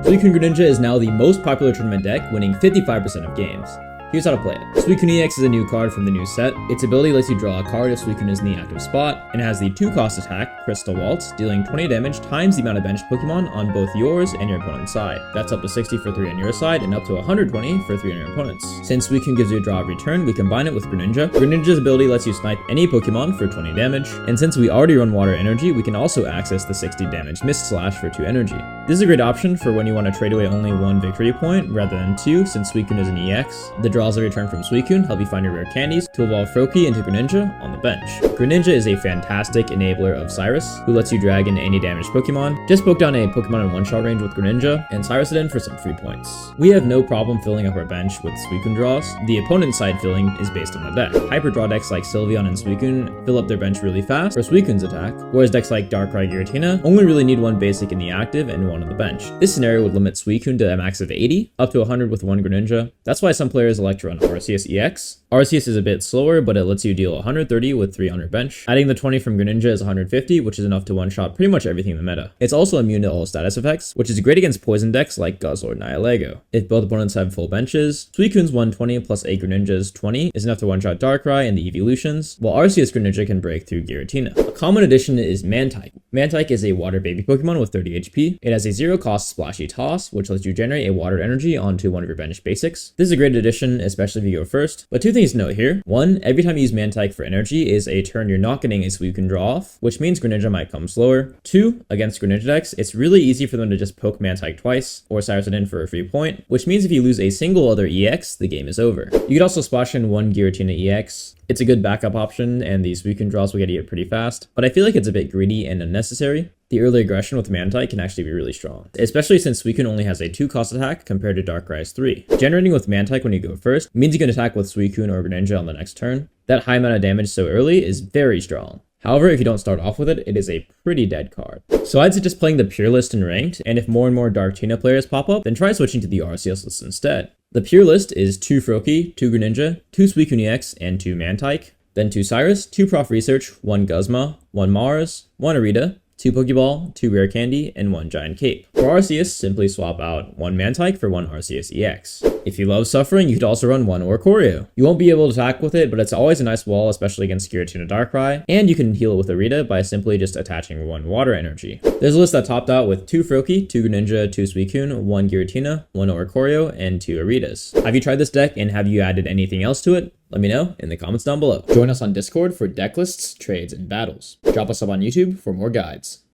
Suicune Greninja is now the most popular tournament deck, winning 55% of games. Here's how to play it. Suicune EX is a new card from the new set. Its ability lets you draw a card if Suicune is in the active spot, and has the 2-cost attack, Crystal Waltz, dealing 20 damage times the amount of benched Pokemon on both yours and your opponent's side. That's up to 60 for 3 on your side, and up to 120 for 3 on your opponent's. Since Suicune gives you a draw every turn, we combine it with Greninja. Greninja's ability lets you snipe any Pokemon for 20 damage, and since we already run Water Energy, we can also access the 60 damage Mist Slash for 2 energy. This is a great option for when you want to trade away only 1 victory point rather than 2, since Suicune is an EX. The draws every turn from Suicune help you find your rare candies to evolve Froakie into Greninja on the bench. Greninja is a fantastic enabler of Cyrus, who lets you drag in any damaged Pokemon. Just poke down a Pokemon in one-shot range with Greninja, and Cyrus it in for some free points. We have no problem filling up our bench with Suicune draws. The opponent's side filling is based on the deck. Hyper draw decks like Sylveon and Suicune fill up their bench really fast for Suicune's attack, whereas decks like Darkrai Giratina only really need 1 basic in the active and 1 on the bench. This scenario would limit Suicune to a max of 80, up to 100 with 1 Greninja. That's why some players elect to run Arceus EX. Arceus is a bit slower, but it lets you deal 130 with 3 on your bench. Adding the 20 from Greninja is 150, which is enough to one-shot pretty much everything in the meta. It's also immune to all status effects, which is great against poison decks like Guzzlord and Nihilego. If both opponents have full benches, Suicune's 120 plus a Greninja's 20 is enough to one-shot Darkrai and the evolutions, while Arceus Greninja can break through Giratina. A common addition is Mantike. Mantike is a water baby Pokemon with 30 HP. It has a 0-cost splashy toss, which lets you generate a water energy onto one of your bench basics. This is a great addition, especially if you go first, but 2 things to note here. 1, every time you use Mantike for energy is a turn you're not getting a Suicune draw off, which means Greninja might come slower. 2, against Greninja decks, it's really easy for them to just poke Mantike twice, or Cyrus it in for a free point, which means if you lose a single other EX, the game is over. You could also splash in 1 Giratina EX. It's a good backup option, and these Suicune draws will get you pretty fast, but I feel like it's a bit greedy and unnecessary. The early aggression with Mantike can actually be really strong, especially since Suicune only has a 2-cost attack compared to Darkrai's 3. Generating with Mantike when you go first means you can attack with Suicune or Greninja on the next turn. That high amount of damage so early is very strong. However, if you don't start off with it, it is a pretty dead card. So I'd suggest playing the pure list in ranked, and if more and more Darktina players pop up, then try switching to the Arceus list instead. The pure list is 2 Froakie, 2 Greninja, 2 Suicune EX, and 2 Mantike. Then 2 Cyrus, 2 Prof Research, 1 Guzma, 1 Mars, 1 Arita, 2 Pokeball, 2 Rare Candy, and 1 Giant Cape. For Arceus, simply swap out 1 Mantike for 1 Arceus EX. If you love Suffering, you could also run 1 Oricorio. You won't be able to attack with it, but it's always a nice wall, especially against Giratina Darkrai, and you can heal it with Arita by simply just attaching 1 Water Energy. There's a list that topped out with 2 Froakie, 2 Greninja, 2 Suicune, 1 Giratina, 1 Oricorio, and 2 Aritas. Have you tried this deck, and have you added anything else to it? Let me know in the comments down below. Join us on Discord for deck lists, trades, and battles. Drop us up on YouTube for more guides.